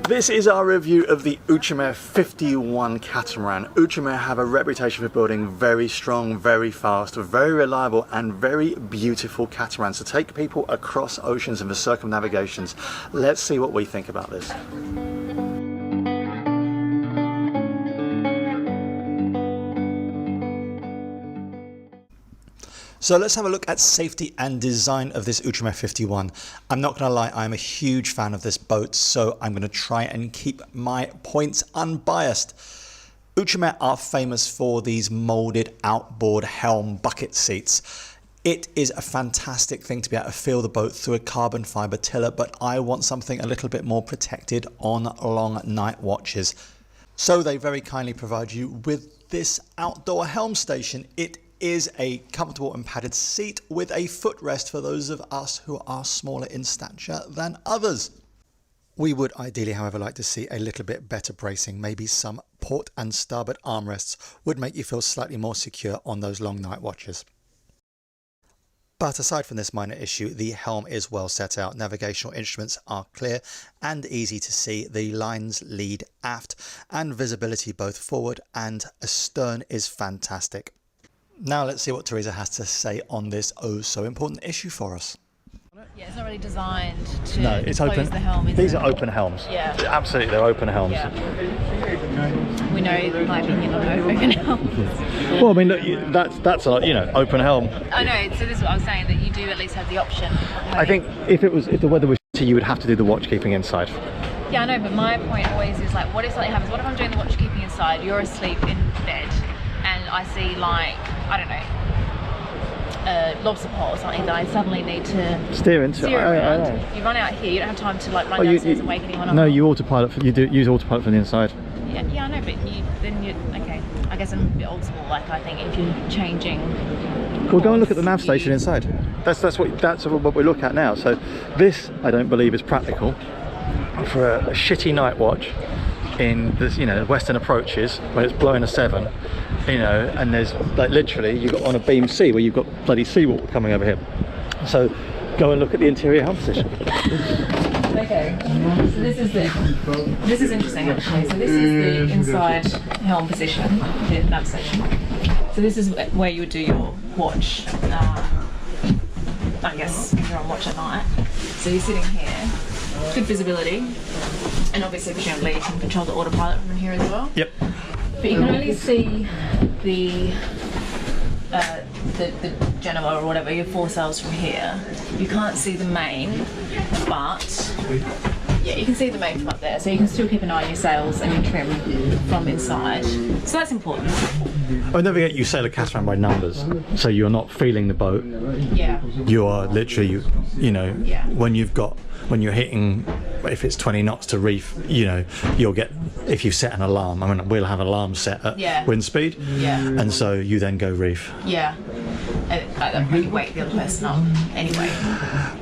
This is our review of the Outremer 51 Catamaran. Outremer have a reputation for building very strong, very fast, very reliable and very beautiful catamarans to take people across oceans and for circumnavigations. Let's see what we think about this. So let's have a look at safety and design of this Outremer 51. I'm not going to lie, I'm a huge fan of this boat, so I'm going to try and keep my points unbiased. Outremer are famous for these molded outboard helm bucket seats. It is a fantastic thing to be able to feel the boat through a carbon fibre tiller, but I want something a little bit more protected on long night watches. So they very kindly provide you with this outdoor helm station. It is a comfortable and padded seat with a footrest for those of us who are smaller in stature than others. We would ideally, however, like to see a little bit better bracing. Maybe some port and starboard armrests would make you feel slightly more secure on those long night watches. But aside from this minor issue, the helm is well set out. Navigational instruments are clear and easy to see. The lines lead aft and visibility both forward and astern is fantastic. Now let's see what Teresa has to say on this oh so important issue for us. Yeah, it's not really designed to it's close open. the helm. These are open helms. Yeah. Absolutely, they're open helms. Yeah. We know my opinion on open helms. Well, I mean, look, that's a lot, you know, open helm. I know, so this is what I was saying, that you do at least have the option. I think if the weather was shitty, you would have to do the watch keeping inside. Yeah, I know, but my point always is like, what if something happens? What if I'm doing the watch keeping inside, you're asleep in bed, and I see like, I don't know, a lobster pot or something that I suddenly need to steer into. around. You run out here, you don't have time to like run downstairs and wake anyone up. No, you autopilot. You do use autopilot from the inside. Yeah, I know, but okay. I guess I'm a bit old school. Like I think if you're changing. Well, go and look at the nav station inside. That's what we look at now. So this, I don't believe, is practical for a shitty night watch in this, you know, western approaches when it's blowing a 7, you know, and there's like literally you've got on a beam C where you've got bloody seawater coming over here. So go and look at the interior helm position. Okay, so this is interesting actually. So this is the inside helm position, the nav station. So this is where you would do your watch, I guess if you're on watch at night. So you're sitting here, good visibility, and obviously presumably you can control the autopilot from here as well. Yep. But you can only see the Genoa or whatever, your foresails from here. You can't see the main, but yeah, you can see the main from up there. So you can still keep an eye on your sails and your trim from inside. So that's important. Oh, never forget you sail a catamaran by numbers, so you're not feeling the boat. Yeah. You are literally, you know, yeah. when you're hitting, if it's 20 knots to reef, you know, you'll get, if you set an alarm, I mean, we'll have an alarm set at wind speed, and so you then go reef. Yeah. And that probably wake the other person up anyway.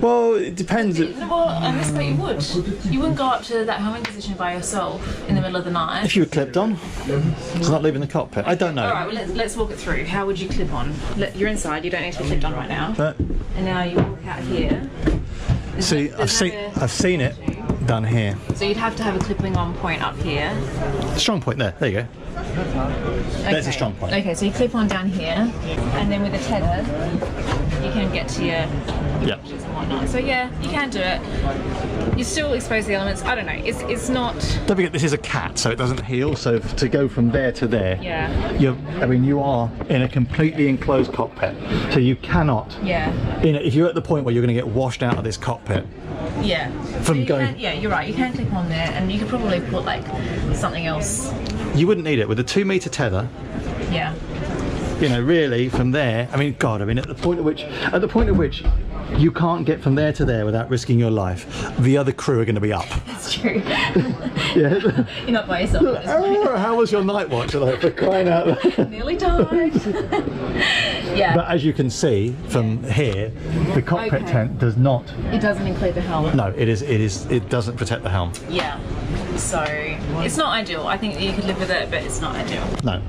Well, it depends. Well, on this boat you would. You wouldn't go up to that helming position by yourself in the middle of the night. If you were clipped on, it's not leaving the cockpit. I don't know. All right, well, let's walk it through. How would you clip on? You're inside. You don't need to be clipped on right now. And now you walk out here. See, I've seen it done here. So you'd have to have a clipping on point up here. Strong point there. There you go. There's a strong point. Okay, so you clip on down here, and then with a tether, you can get to your watches and whatnot. So yeah, you can do it. You still expose the elements. I don't know. It's not. Don't forget this is a cat, so it doesn't heel. So to go from there to there, you are in a completely enclosed cockpit, so you cannot. Yeah. You know, if you're at the point where you're going to get washed out of this cockpit. Yeah. From going. Yeah, you're right. You can clip on there, and you could probably put like something else. You wouldn't need it with a 2-meter tether. Yeah. You know, really, from there. I mean, God. I mean, at the point at which you can't get from there to there without risking your life, the other crew are going to be up. That's true. Yeah. You're not by yourself at this point. How was your night watch? Like, for crying out loud. Nearly died. Yeah. But as you can see from here, the cockpit tent does not. It doesn't include the helm. No, it doesn't protect the helm. Yeah. So it's not ideal. I think you could live with it, but it's not ideal. No.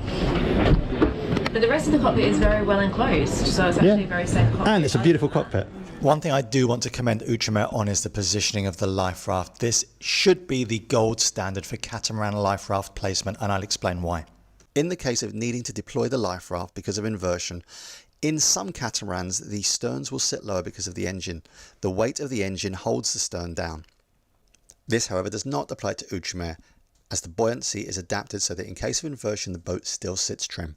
But the rest of the cockpit is very well enclosed, so it's actually a very safe cockpit. And it's a beautiful cockpit. One thing I do want to commend Outremer on is the positioning of the life raft. This should be the gold standard for catamaran life raft placement, and I'll explain why. In the case of needing to deploy the life raft because of inversion, in some catamarans the sterns will sit lower because of the engine. The weight of the engine holds the stern down. This, however, does not apply to Outremer, as the buoyancy is adapted so that in case of inversion the boat still sits trim.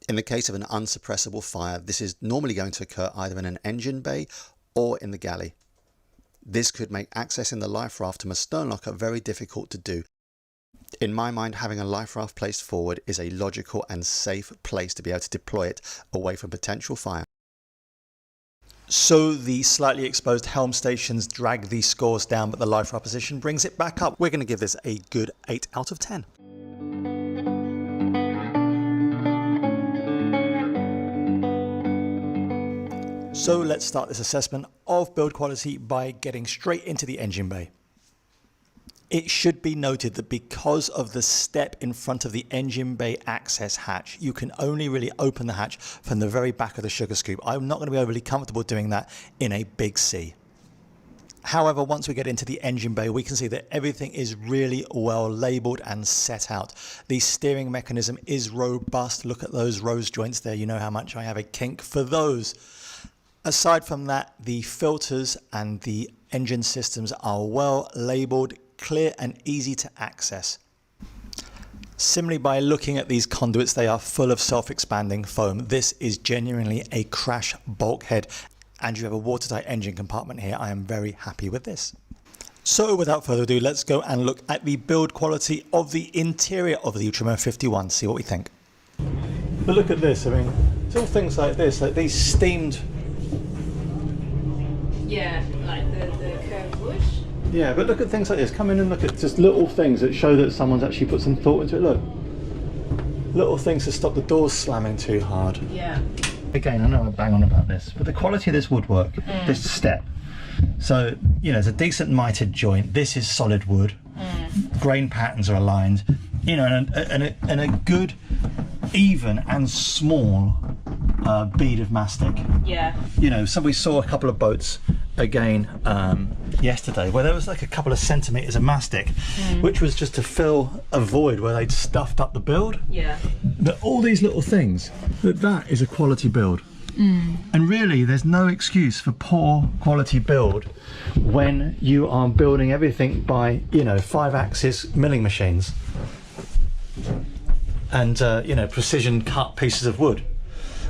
In the case of an unsuppressible fire, this is normally going to occur either in an engine bay or in the galley. This could make accessing the life raft from a stern locker very difficult to do. In my mind, having a life raft placed forward is a logical and safe place to be able to deploy it away from potential fire. So the slightly exposed helm stations drag these scores down, but the life raft position brings it back up. We're going to give this a good 8 out of 10. So let's start this assessment of build quality by getting straight into the engine bay. It should be noted that because of the step in front of the engine bay access hatch, you can only really open the hatch from the very back of the sugar scoop. I'm not going to be overly comfortable doing that in a big sea. However, once we get into the engine bay, we can see that everything is really well labelled and set out. The steering mechanism is robust. Look at those rose joints there. You know how much I have a kink for those. Aside from that, the filters and the engine systems are well labelled, clear and easy to access. Similarly, by looking at these conduits, they are full of self-expanding foam. This is genuinely a crash bulkhead, and you have a watertight engine compartment here. I am very happy with this. So without further ado, let's go and look at the build quality of the interior of the Outremer 51, see what we think. But look at this, I mean, it's all things like this, like these steamed... Yeah, like the curved wood. Yeah, but look at things like this. Come in and look at just little things that show that someone's actually put some thought into it. Look. Little things to stop the doors slamming too hard. Yeah. Again, I know I bang on about this, but the quality of this woodwork, this step. So, you know, it's a decent mitered joint. This is solid wood. Grain patterns are aligned. You know, and a good, even and small bead of mastic. Yeah. You know, so we saw a couple of boats again yesterday where there was like a couple of centimetres of mastic, which was just to fill a void where they'd stuffed up the build. Yeah. But all these little things, that is a quality build. And really there's no excuse for poor quality build when you are building everything by, you know, 5-axis milling machines and you know, precision cut pieces of wood.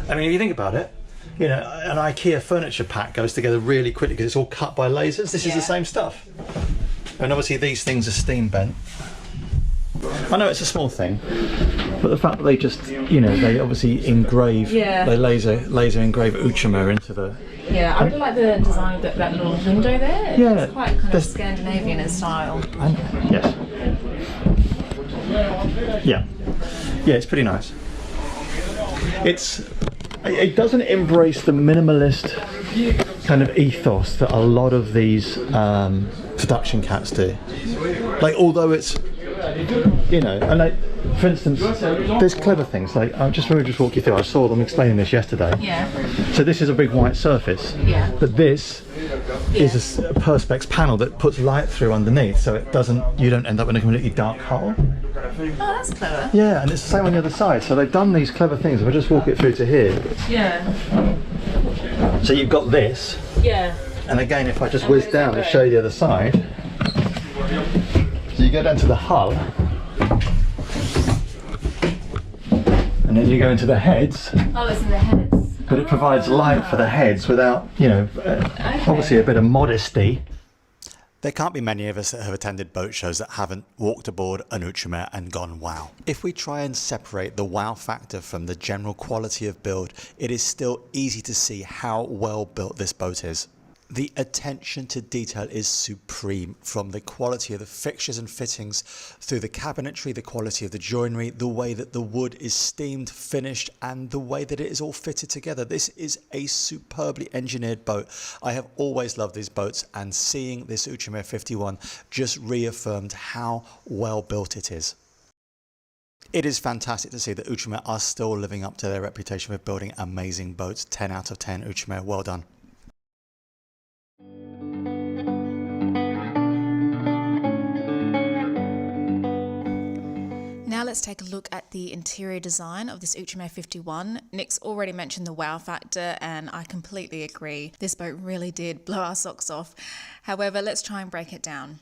I mean, if you think about it, you know, an IKEA furniture pack goes together really quickly because it's all cut by lasers. This is the same stuff. And obviously these things are steam bent. I know it's a small thing, but the fact that they just, you know, they obviously engrave, they laser engrave Outremer into the... Yeah, I really like the design of that little window there. Yeah. It's quite kind of Scandinavian in style. Yes. Yeah. Yeah, it's pretty nice. It doesn't embrace the minimalist kind of ethos that a lot of these production cats do. Like, although it's, you know, and like, for instance, there's clever things like, I'll just walk you through. I saw them explaining this yesterday. Yeah. So this is a big white surface. Yeah. But this is a perspex panel that puts light through underneath, so it doesn't, you don't end up in a completely dark hole. Oh, that's clever. Yeah, and it's the same on the other side. So they've done these clever things. If I just walk it through to here. Yeah. So you've got this. Yeah. And again, if I just whiz down and show you the other side. So you go down to the hull. And then you go into the heads. Oh, it's in the heads. But it provides light for the heads without, you know, obviously a bit of modesty. There can't be many of us that have attended boat shows that haven't walked aboard an Outremer and gone wow. If we try and separate the wow factor from the general quality of build, it is still easy to see how well built this boat is. The attention to detail is supreme, from the quality of the fixtures and fittings through the cabinetry, the quality of the joinery, the way that the wood is steamed, finished, and the way that it is all fitted together. This is a superbly engineered boat. I have always loved these boats, and seeing this Outremer 51 just reaffirmed how well built it is. It is fantastic to see that Outremer are still living up to their reputation for building amazing boats. 10 out of 10 Outremer, well done. Now let's take a look at the interior design of this Outremer 51. Nick's already mentioned the wow factor, and I completely agree. This boat really did blow our socks off. However, let's try and break it down.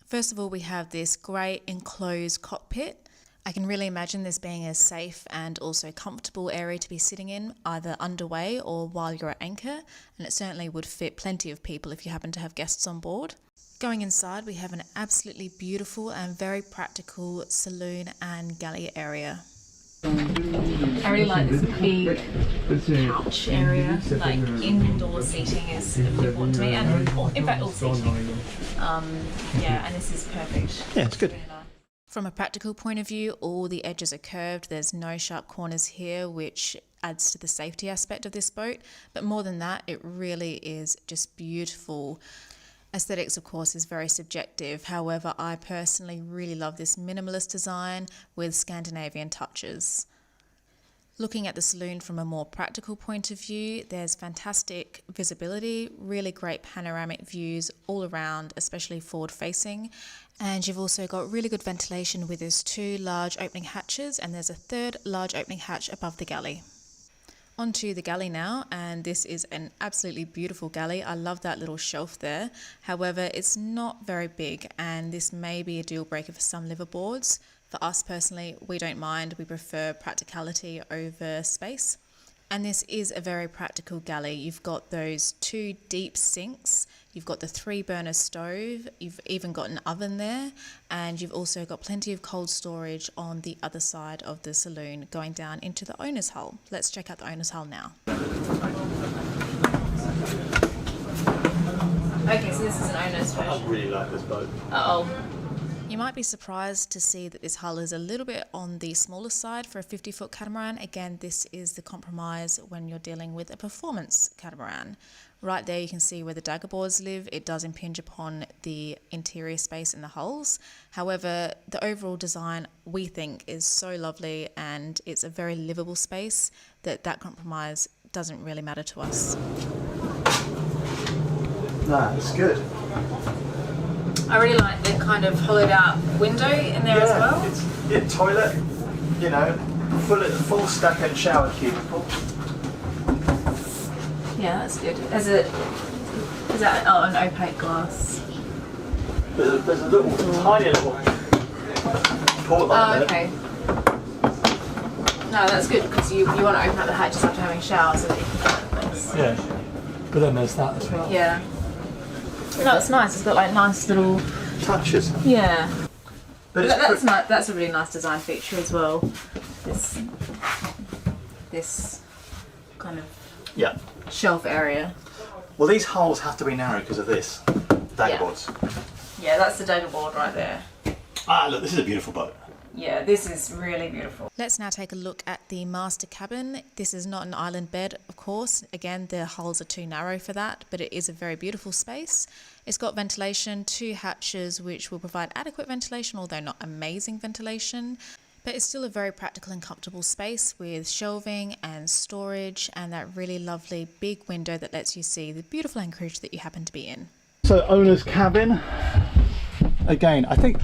First of all, we have this great enclosed cockpit. I can really imagine this being a safe and also comfortable area to be sitting in, either underway or while you're at anchor, and it certainly would fit plenty of people if you happen to have guests on board. Going inside, we have an absolutely beautiful and very practical saloon and galley area. I really like this big couch area, like indoor seating is important to me, and in fact all seating. Yeah, and this is perfect. Yeah, it's good. From a practical point of view, all the edges are curved, there's no sharp corners here, which adds to the safety aspect of this boat, but more than that, it really is just beautiful. Aesthetics, of course, is very subjective. However, I personally really love this minimalist design with Scandinavian touches. Looking at the saloon from a more practical point of view, there's fantastic visibility, really great panoramic views all around, especially forward facing. And you've also got really good ventilation with these 2 large opening hatches, and there's a 3rd large opening hatch above the galley. Onto the galley now, and this is an absolutely beautiful galley. I love that little shelf there. However, it's not very big, and this may be a deal breaker for some liveaboards. For us personally, we don't mind. We prefer practicality over space. And this is a very practical galley. You've got those 2 deep sinks, you've got the 3-burner stove, you've even got an oven there, and you've also got plenty of cold storage on the other side of the saloon going down into the owner's hull. Let's check out the owner's hull now. Okay, so this is an owner's version. I really like this boat. Uh-oh. You might be surprised to see that this hull is a little bit on the smaller side for a 50-foot catamaran. Again, this is the compromise when you're dealing with a performance catamaran. Right there you can see where the dagger boards live. It does impinge upon the interior space in the hulls. However, the overall design we think is so lovely, and it's a very livable space that compromise doesn't really matter to us. Nah, it's good. I really like the kind of hollowed out window in there as well. It's toilet, you know, full stack and shower cubicle. Yeah, that's good. Is that an opaque glass? There's a little tiny little port light there. Okay. No, that's good because you want to open up the hatches after having showers so that you can get this. Yeah, but then there's that as well. Yeah. No, it's nice. It's got like nice little touches. Yeah. But that's a really nice design feature as well. This kind of shelf area. Well, these holes have to be narrow because of this dagger boards. Yeah, that's the dagger board right there. Ah, look, this is a beautiful boat. Yeah, this is really beautiful. Let's now take a look at the master cabin. This is not an island bed, of course. Again, the hulls are too narrow for that, but it is a very beautiful space. It's got ventilation, 2 hatches, which will provide adequate ventilation, although not amazing ventilation. But it's still a very practical and comfortable space with shelving and storage and that really lovely big window that lets you see the beautiful anchorage that you happen to be in. So, owner's cabin. Again, I think,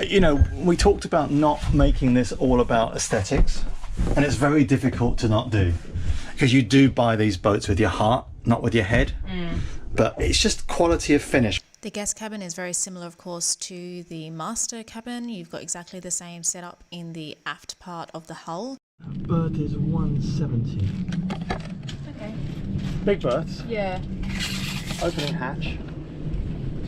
you know, we talked about not making this all about aesthetics, and it's very difficult to not do, because you do buy these boats with your heart, not with your head, but it's just quality of finish. The guest cabin is very similar, of course, to the master cabin. You've got exactly the same setup in the aft part of the hull. Berth is 170. Okay. Big berths. Yeah. Opening hatch.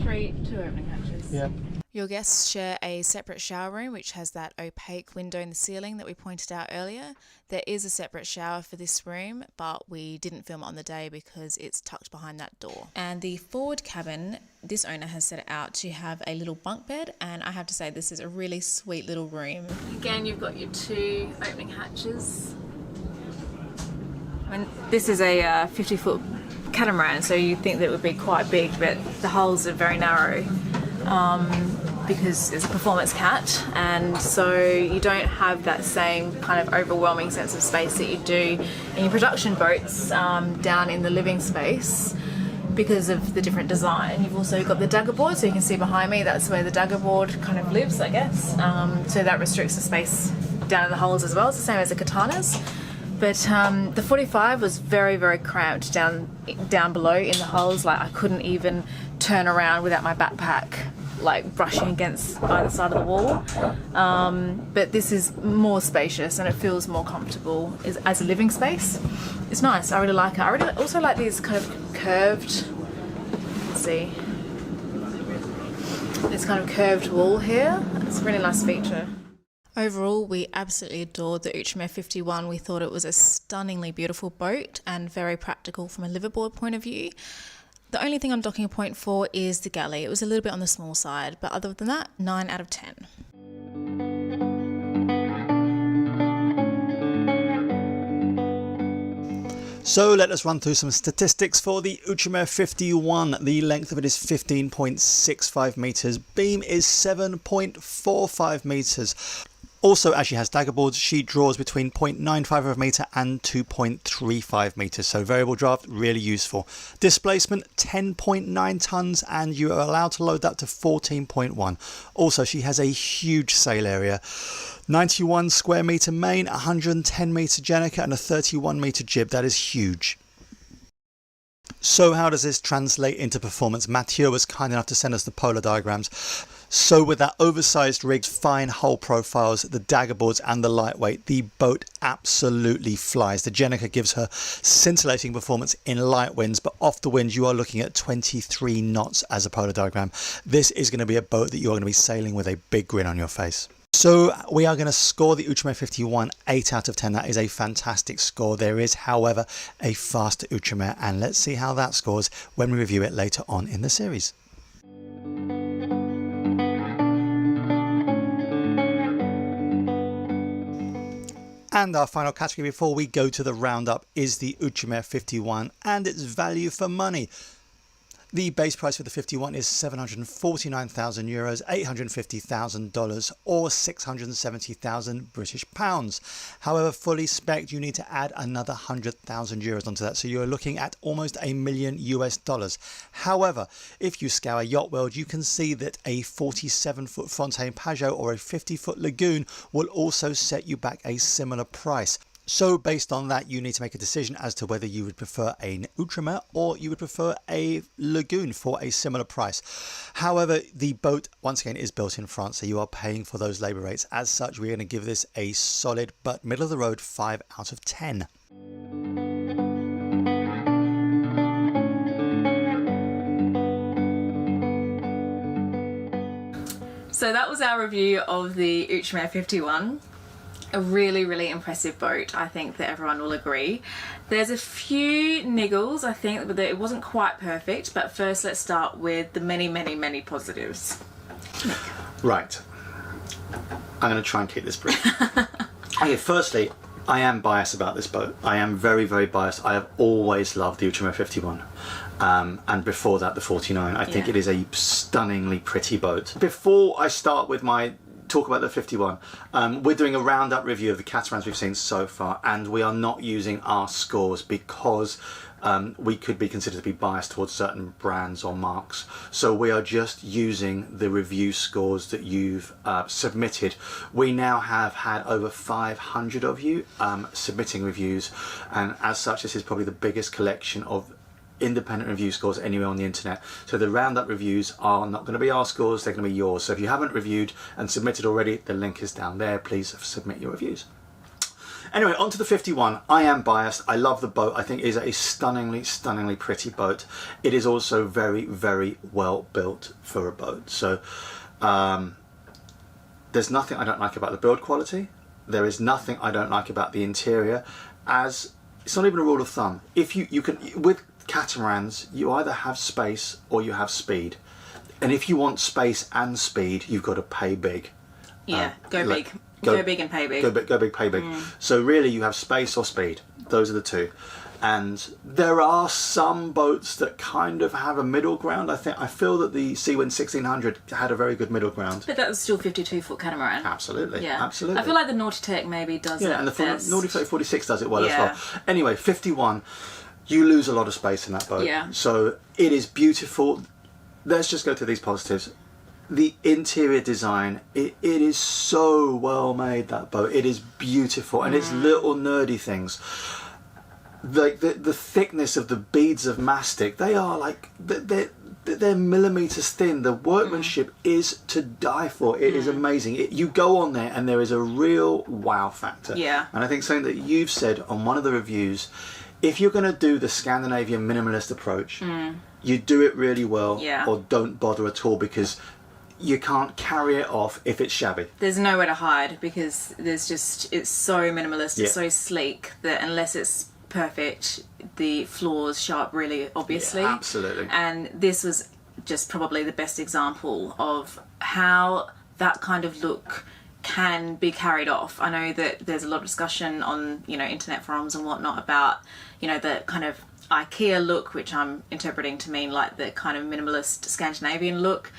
2 opening hatches. Yeah. Your guests share a separate shower room which has that opaque window in the ceiling that we pointed out earlier. There is a separate shower for this room, but we didn't film it on the day because it's tucked behind that door. And the forward cabin, this owner has set it out to have a little bunk bed, and I have to say this is a really sweet little room. Again, you've got your 2 opening hatches. I mean, this is a 50-foot catamaran, so you think that it would be quite big, but the hulls are very narrow. Because it's a performance cat, and so you don't have that same kind of overwhelming sense of space that you do in your production boats down in the living space because of the different design. You've also got the dagger board, so you can see behind me that's where the dagger board kind of lives, I guess, so that restricts the space down in the holes as well. It's the same as the Katanas. But the 45 was very, very cramped down below in the holes. Like, I couldn't even turn around without my backpack like brushing against either side of the wall. But this is more spacious and it feels more comfortable as a living space. It's nice. I really like it. I really also like these kind of curved, let's see, this kind of curved wall here. It's a really nice feature. Overall, we absolutely adored the Outremer 51. We thought it was a stunningly beautiful boat and very practical from a liveaboard point of view. The only thing I'm docking a point for is the galley. It was a little bit on the small side, but other than that, 9 out of 10. So let us run through some statistics for the Outremer 51. The length of it is 15.65 meters. Beam is 7.45 meters. Also, as she has dagger boards, she draws between 0.95 of a meter and 2.35 meters. So variable draft, really useful. Displacement, 10.9 tons, and you are allowed to load that to 14.1. Also, she has a huge sail area. 91 square meter main, 110 meter Jenica, and a 31 meter jib. That is huge. So how does this translate into performance? Mathieu was kind enough to send us the polar diagrams. So with that oversized rig, fine hull profiles, the dagger boards and the lightweight, the boat absolutely flies. The Jenica gives her scintillating performance in light winds, but off the wind you are looking at 23 knots as a polar diagram. This is going to be a boat that you are going to be sailing with a big grin on your face. So we are going to score the Outremer 51 8 out of 10. That is a fantastic score. There is, however, a faster Outremer, and let's see how that scores when we review it later on in the series. And our final category before we go to the roundup is the Outremer 51 and its value for money. The base price for the 51 is €749,000, $850,000 or 670,000 British pounds. However, fully spec'd, you need to add another €100,000 onto that. So you're looking at almost $1 million US. However, if you scour Yacht World, you can see that a 47-foot Fontaine Pajot or a 50-foot Lagoon will also set you back a similar price. So based on that, you need to make a decision as to whether you would prefer an Outremer or you would prefer a Lagoon for a similar price. However, the boat, once again, is built in France, so you are paying for those labour rates. As such, we're going to give this a solid but middle of the road 5 out of 10. So that was our review of the Outremer 51. A really, really impressive boat. I think that everyone will agree. There's a few niggles, I think, but it wasn't quite perfect. But first, let's start with the many, many, many positives. Right. I'm going to try and keep this brief. Okay, firstly, I am biased about this boat. I am very, very biased. I have always loved the Outremer 51. And before that, the 49. I think it is a stunningly pretty boat. Before I start with my talk about the 51, we're doing a roundup review of the catamarans we've seen so far, and we are not using our scores because we could be considered to be biased towards certain brands or marks. So we are just using the review scores that you've submitted. We now have had over 500 of you submitting reviews, and as such this is probably the biggest collection of independent review scores anywhere on the internet. So the roundup reviews are not going to be our scores, they're going to be yours. So if you haven't reviewed and submitted already, the link is down there. Please submit your reviews. Anyway, on to the 51. I am biased. I love the boat. I think it is a stunningly, stunningly pretty boat. It is also very, very well built for a boat. So there's nothing I don't like about the build quality. There is nothing I don't like about the interior. As it's not even a rule of thumb. If you can, with catamarans, you either have space or you have speed, and if you want space and speed, you've got to pay big. Go big. Go big and pay big. Go big, pay big. So really, you have space or speed. Those are the two. And there are some boats that kind of have a middle ground. I feel that the Seawind 1600 had a very good middle ground. But that was still 52-foot catamaran. Absolutely, yeah, absolutely. I feel like the Naughty Tech maybe does it. Yeah, and the best. Naughty Tech 46 does it well as well. Anyway, 51. You lose a lot of space in that boat. Yeah. So it is beautiful. Let's just go to these positives. the interior design, it is so well made, that boat. It is beautiful, and it's little nerdy things. Like the thickness of the beads of mastic, they are like, they're millimeters thin. The workmanship is to die for. It is amazing. You go on there and there is a real wow factor. Yeah. And I think something that you've said on one of the reviews, if you're going to do the Scandinavian minimalist approach, you do it really well, or don't bother at all, because you can't carry it off if it's shabby. There's nowhere to hide, because it's so minimalist, it's so sleek that unless it's perfect, the flaws show up really obviously. Yeah, absolutely. And this was just probably the best example of how that kind of look can be carried off. I know that there's a lot of discussion on, internet forums and whatnot about, the kind of IKEA look, which I'm interpreting to mean like the kind of minimalist Scandinavian look,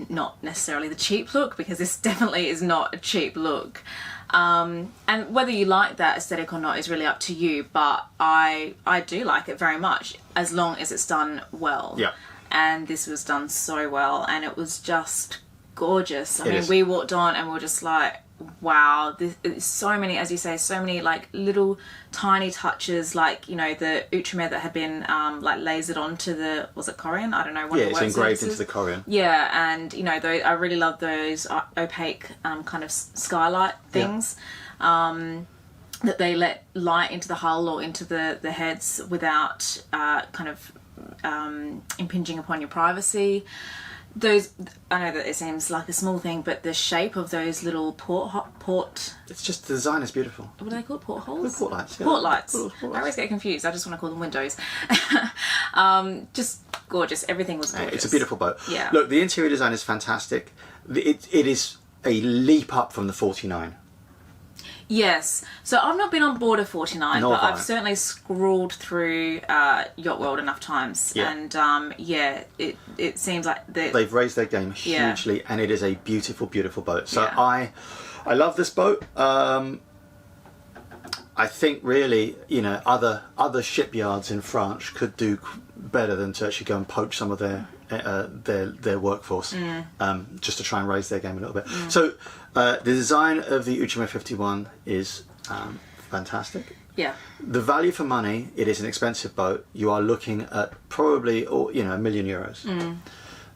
not necessarily the cheap look, because this definitely is not a cheap look. And whether you like that aesthetic or not is really up to you, but I do like it very much, as long as it's done well. Yeah. And this was done so well, and it was just gorgeous. I mean, is. we walked on and we were just like, wow, there's so many, as you say, so many like little tiny touches, like, the Outremer that had been like lasered onto the, was it Corian? I don't know. One of the it's work engraved surfaces. into the Corian. Yeah, and I really love those opaque kind of skylight things. That they let light into the hull or into the heads without kind of impinging upon your privacy. Those, I know that it seems like a small thing, but the shape of those little port. It's just, the design is beautiful. What are they called? Portholes? Port lights. Yeah. Port lights. Port lights. I always get confused. I just want to call them windows. Just gorgeous. Everything was gorgeous. It's a beautiful boat. Yeah. Look, the interior design is fantastic. It is a leap up from the 49. Yes. So I've not been on board a 49, Nor but have I. I've certainly scrawled through Yacht World enough times. Yeah. And it seems like They've raised their game hugely, and it is a beautiful, beautiful boat. So Yeah. I love this boat. I think really, other shipyards in France could do better than to actually go and poach some of their workforce, just to try and raise their game a little bit. So the design of the Outremer 51 is fantastic. Yeah. The value for money, it is an expensive boat. You are looking at probably €1 million.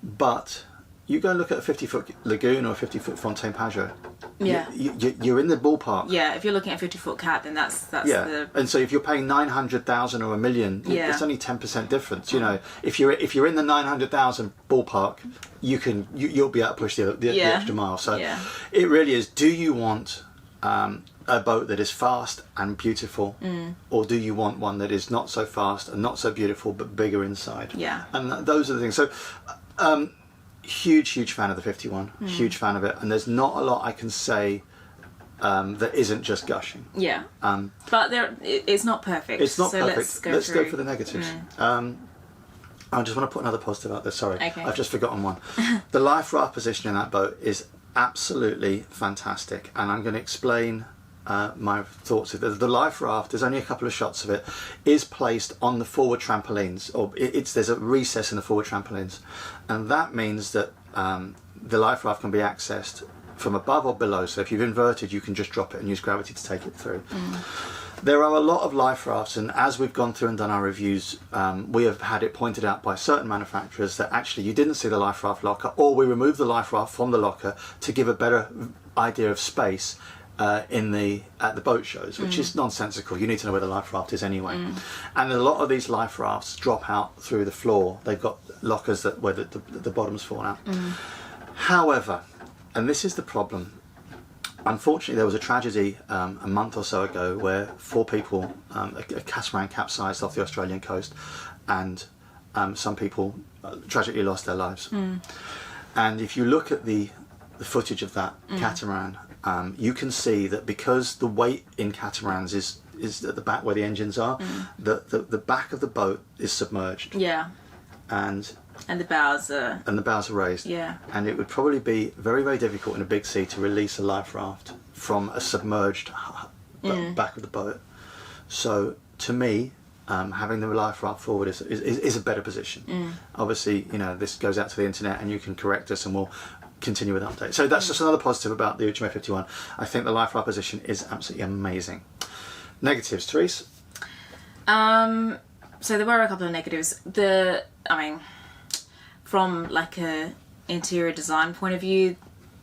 But you go and look at a 50-foot Lagoon or a 50-foot Fontaine Pajot. Yeah. You're in the ballpark. Yeah, if you're looking at a 50-foot cat, then that's the... And so if you're paying 900,000 or $1 million, it's only 10% difference. If you're in the 900,000 ballpark, you'll be able to push the extra mile. So it really is. Do you want a boat that is fast and beautiful, or do you want one that is not so fast and not so beautiful but bigger inside? Yeah. And those are the things. So. Huge fan of the 51. Huge fan of it, and there's not a lot I can say that isn't just gushing. Yeah. But it's not perfect. It's not so perfect. Let's go for the negatives. I just want to put another positive out there. Sorry, Okay. I've just forgotten one. The life raft position in that boat is absolutely fantastic, and I'm going to explain my thoughts of it. The life raft, there's only a couple of shots of it, is placed on the forward trampolines, or there's a recess in the forward trampolines, and that means that the life raft can be accessed from above or below. So if you've inverted, you can just drop it and use gravity to take it through. There are a lot of life rafts, and as we've gone through and done our reviews, we have had it pointed out by certain manufacturers that actually you didn't see the life raft locker, or we removed the life raft from the locker to give a better idea of space at the boat shows, which is nonsensical. You need to know where the life raft is anyway. And a lot of these life rafts drop out through the floor. They've got lockers where the bottoms fall out. However, and this is the problem, unfortunately there was a tragedy a month or so ago where 4 people, a catamaran capsized off the Australian coast, and some people tragically lost their lives. And if you look at the footage of that catamaran, you can see that because the weight in catamarans is at the back where the engines are, the back of the boat is submerged. Yeah. And the bows are... And the bows are raised. Yeah. And it would probably be very, very difficult in a big sea to release a life raft from a submerged back of the boat. So to me, having the life raft forward is a better position. Obviously, this goes out to the internet and you can correct us, and continue with updates. So that's just another positive about the Outremer 51. I think the life position is absolutely amazing. Negatives, Therese? So there were a couple of negatives. From like a interior design point of view,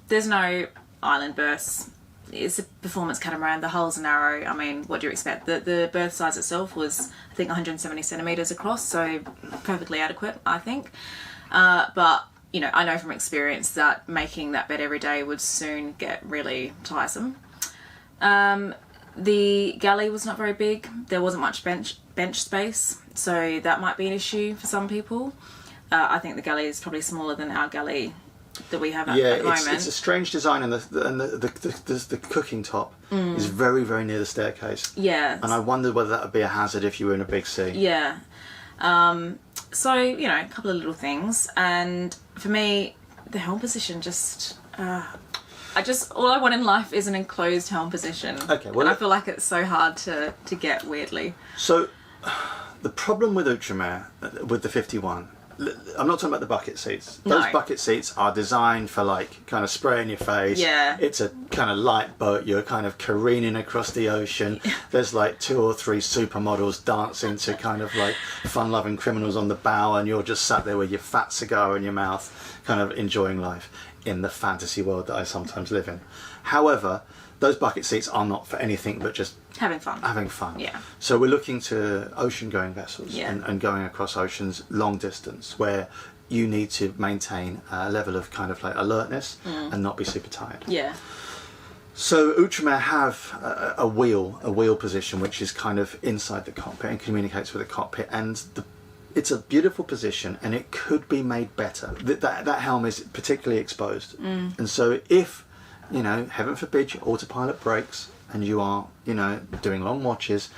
there's no island berths. It's a performance catamaran. The hulls are narrow. I mean, what do you expect? The berth size itself was, I think, 170 centimetres across, so perfectly adequate, I think. But, you know, I know from experience that making that bed every day would soon get really tiresome. The galley was not very big. There wasn't much bench space, so that might be an issue for some people. I think the galley is probably smaller than our galley that we have at the moment. It's a strange design, and the cooking top is very, very near the staircase. Yeah. And I wondered whether that would be a hazard if you were in a big sea. Yeah. So, you know, a couple of little things. And for me, the helm position just... all I want in life is an enclosed helm position. Okay, well... And I feel like it's so hard to get, weirdly. So, the problem with Outremer, with the 51... I'm not talking about the bucket seats. Those bucket seats are designed for like kind of spray in your face. Yeah. It's a kind of light boat. You're kind of careening across the ocean. There's like 2 or 3 supermodels dancing to kind of like fun-loving criminals on the bow, and you're just sat there with your fat cigar in your mouth, kind of enjoying life in the fantasy world that I sometimes live in. However, those bucket seats are not for anything but just having fun. Yeah. So we're looking to ocean-going vessels and going across oceans long distance, where you need to maintain a level of kind of like alertness and not be super tired. Yeah. So Outremer have a wheel position which is kind of inside the cockpit and communicates with the cockpit, and it's a beautiful position, and it could be made better. That helm is particularly exposed, and so if, you know, heaven forbid, your autopilot breaks and you are, you know, doing long watches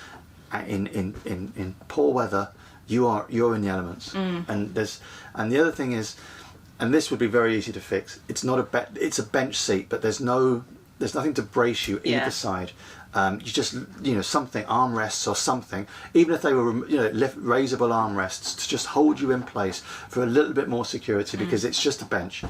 in poor weather, you're in the elements. And the other thing is, and this would be very easy to fix. It's not it's a bench seat, but there's nothing to brace you either side. You just, you know, something, armrests or something, even if they were, you know, raisable armrests to just hold you in place for a little bit more security, because it's just a bench.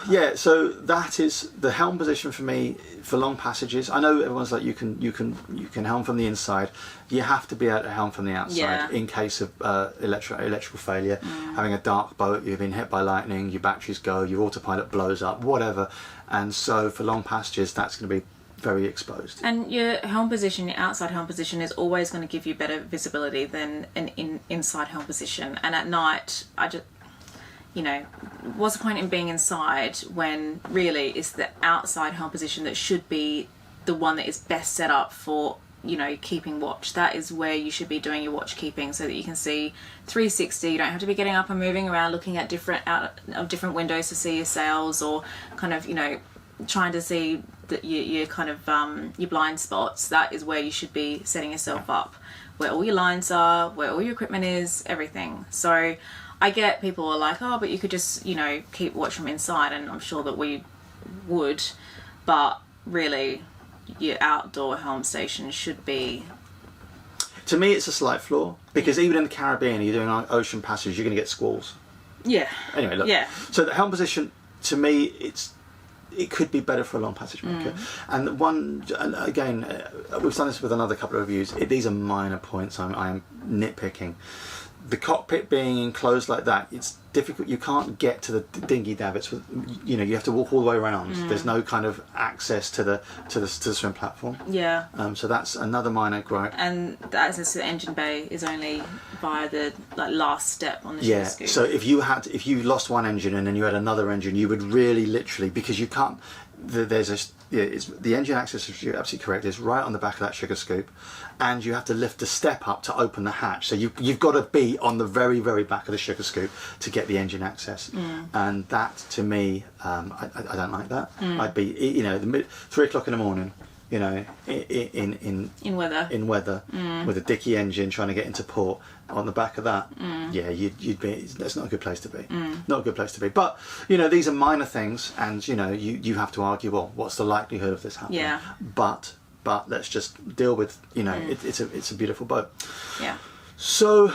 Yeah, so that is the helm position for me for long passages. I know everyone's like, you can helm from the inside. You have to be able to helm from the outside in case of electrical failure. Having a dark boat, you've been hit by lightning, your batteries go, your autopilot blows up, whatever. And so for long passages, that's going to be very exposed. And your helm position, your outside helm position, is always going to give you better visibility than an inside helm position. And at night, you know, what's the point in being inside when really it's the outside helm position that should be the one that is best set up for, you know, keeping watch. That is where you should be doing your watch keeping, so that you can see 360. You don't have to be getting up and moving around looking at different windows to see your sails, or kind of, you know, trying to see that your kind of your blind spots. That is where you should be setting yourself up, where all your lines are, where all your equipment is, everything. So I get people are like, oh, but you could just, you know, keep watch from inside, and I'm sure that we would, but really your outdoor helm station should be... To me, it's a slight flaw, because even in the Caribbean, you're doing ocean passage, you're going to get squalls. Yeah. Anyway, look. Yeah. So the helm position, to me, it could be better for a long passage maker. And again, we've done this with another couple of reviews. These are minor points. I'm nitpicking. The cockpit being enclosed like that, it's difficult. You can't get to the dinghy davits. You know, you have to walk all the way around. There's no kind of access to the swim platform. Yeah. So that's another minor gripe. And the access to the engine bay is only via the last step on the sugar scoop. So if you lost one engine and then you had another engine, you would really literally, because you can't. The engine access, you're absolutely correct, is right on the back of that sugar scoop, and you have to lift the step up to open the hatch. So you've got to be on the very, very back of the sugar scoop to get the engine access. And that, to me, I don't like that. I'd be, you know, 3 o'clock in the morning, you know, in weather with a dicky engine trying to get into port on the back of that. Yeah, you'd be. That's not a good place to be. Not a good place to be. But you know, these are minor things, and you know, you have to argue, well, what's the likelihood of this happening? Yeah. But let's just deal with, you know, it's a beautiful boat. Yeah. So,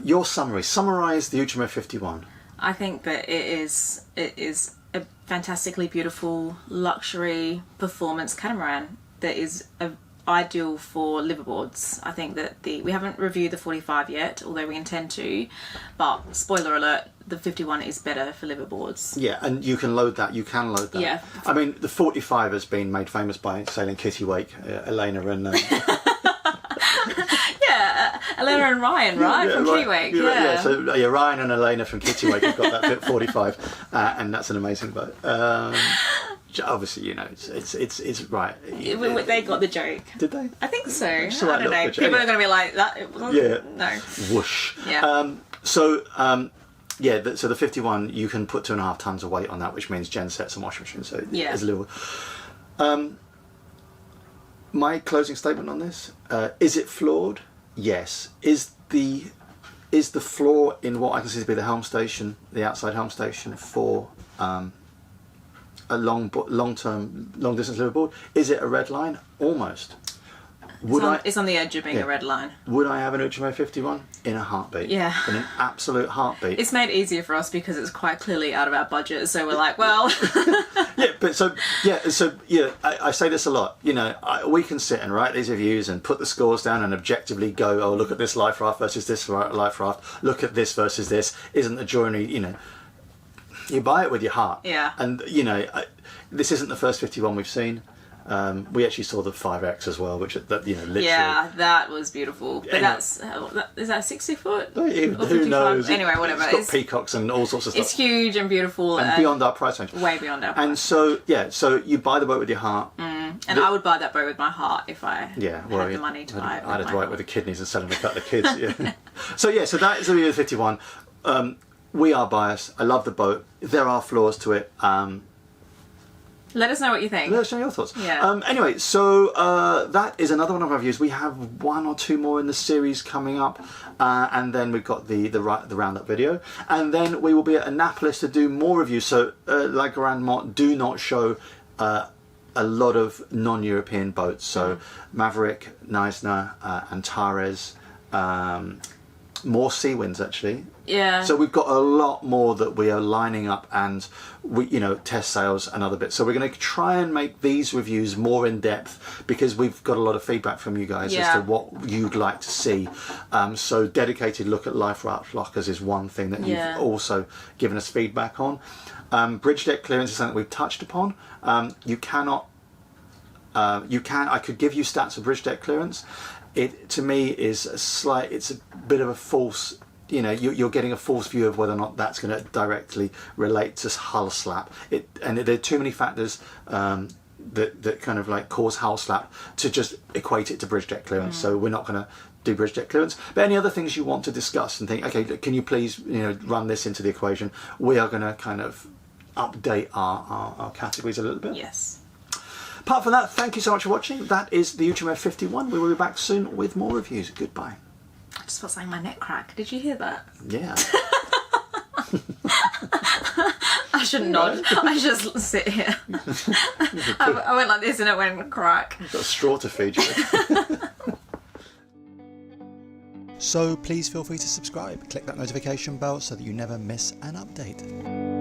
your summarize the Outremer 51. I think that it is a fantastically beautiful luxury performance catamaran that is ideal for liveaboards. I think that we haven't reviewed the 45 yet, although we intend to, but spoiler alert, the 51 is better for liveaboards. Yeah, and you can load that. Yeah. I mean, the 45 has been made famous by sailing Kitty Wake, Elena and... yeah, Elena and Ryan, right? From Kitty Wake, yeah. So Ryan and Elena from Kitty Wake have got that bit 45, and that's an amazing boat. Obviously, you know, it's right. They got the joke. Did they? I think so. I So don't know. People are going to be like that. Yeah. No. Whoosh. Yeah. So the 51, you can put 2.5 tons of weight on that, which means gen sets and washing machines. So yeah. it's a little. My closing statement on this: is it flawed? Yes. Is the flaw in what I consider to be the helm station, the outside helm station for a long distance liveaboard? Is it a red line? Almost. It's on the edge of being a red line. Would I have an Outremer 51? In a heartbeat. Yeah. In an absolute heartbeat. It's made easier for us because it's quite clearly out of our budget, so we're like, well... I say this a lot, you know, we can sit and write these reviews and put the scores down and objectively go, oh, look at this life raft versus this life raft, look at this versus this, isn't the journey, you know, you buy it with your heart. Yeah. And, you know, this isn't the first 51 we've seen. We actually saw the 5X as well, which, literally... Yeah, that was beautiful. But is that 60 foot? Who knows? Anyway, whatever. It's got peacocks and all sorts of stuff. It's huge and beautiful. And beyond our price range. Way beyond our price. And so you buy the boat with your heart. And I would buy that boat with my heart if I had the money to buy it. I'd have to buy it with the kidneys and sell them to cut the kids. Yeah. So that is the review of the 51. We are biased. I love the boat. There are flaws to it. Let us know what you think. Let us know your thoughts. Yeah. Anyway, so that is another one of our reviews. We have 1 or 2 more in the series coming up, and then we've got the roundup video, and then we will be at Annapolis to do more reviews. So, like Grand Mont, do not show a lot of non-European boats. So, Maverick, Neisner, Antares, more Sea Winds actually. Yeah. So we've got a lot more that we are lining up, and we, test sails and other bits. So we're going to try and make these reviews more in depth because we've got a lot of feedback from you guys as to what you'd like to see. So dedicated look at life raft lockers is one thing that you've also given us feedback on. Bridge deck clearance is something we've touched upon. I could give you stats of bridge deck clearance. It to me is it's a bit of a false. You're getting a false view of whether or not that's going to directly relate to hull slap. And there are too many factors that kind of like cause hull slap to just equate it to bridge deck clearance. So we're not going to do bridge deck clearance. But any other things you want to discuss and think, okay, can you please run this into the equation? We are going to kind of update our categories a little bit. Yes. Apart from that, thank you so much for watching. That is the Outremer 51. We will be back soon with more reviews. Goodbye. I just felt saying my neck crack. Did you hear that? Yeah. I should nod. I should just sit here. I went like this and it went crack. You've got a straw to feed you. So please feel free to subscribe. Click that notification bell so that you never miss an update.